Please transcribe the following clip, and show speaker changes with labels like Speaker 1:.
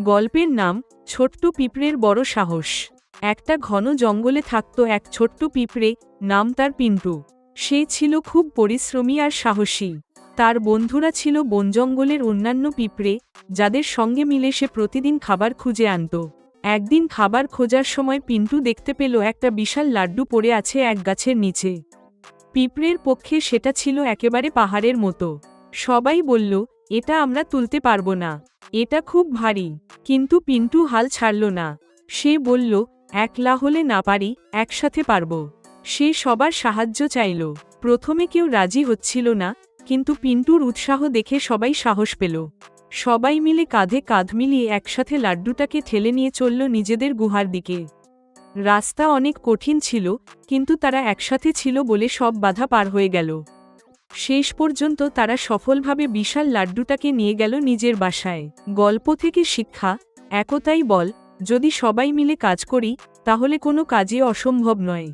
Speaker 1: গল্পের নাম ছোট্ট পিঁপড়ের বড় সাহস। একটা ঘন জঙ্গলে থাকত এক ছোট্ট পিঁপড়ে, নাম তার পিন্টু। সে ছিল খুব পরিশ্রমী আর সাহসী। তার বন্ধুরা ছিল বনজঙ্গলের অন্যান্য পিঁপড়ে, যাদের সঙ্গে মিলে সে প্রতিদিন খাবার খুঁজে আনত। একদিন খাবার খোঁজার সময় পিন্টু দেখতে পেল একটা বিশাল লাড্ডু পড়ে আছে এক গাছের নিচে। পিঁপড়ের পক্ষে সেটা ছিল একেবারে পাহাড়ের মতো। সবাই বলল, এটা আমরা তুলতে পারবো না, এটা খুব ভারী। কিন্তু পিন্টু হাল ছাড়ল না। সে বলল, একলা হলে না পারি, একসাথে পারব। সে সবার সাহায্য চাইল। প্রথমে কেউ রাজি হচ্ছিল না, কিন্তু পিন্টুর উৎসাহ দেখে সবাই সাহস পেল। সবাই মিলে কাঁধে কাঁধ মিলিয়ে একসাথে লাড্ডুটাকে ঠেলে নিয়ে চলল নিজেদের গুহার দিকে। রাস্তা অনেক কঠিন ছিল, কিন্তু তারা একসাথে ছিল বলে সব বাধা পার হয়ে গেল। শেষ পর্যন্ত তারা সফলভাবে বিশাল লাড্ডুটাকে নিয়ে গেল নিজের বাসায়। গল্প থেকে শিক্ষা, একতাই বল। যদি সবাই মিলে কাজ করি, তাহলে কোনো কাজই অসম্ভব নয়।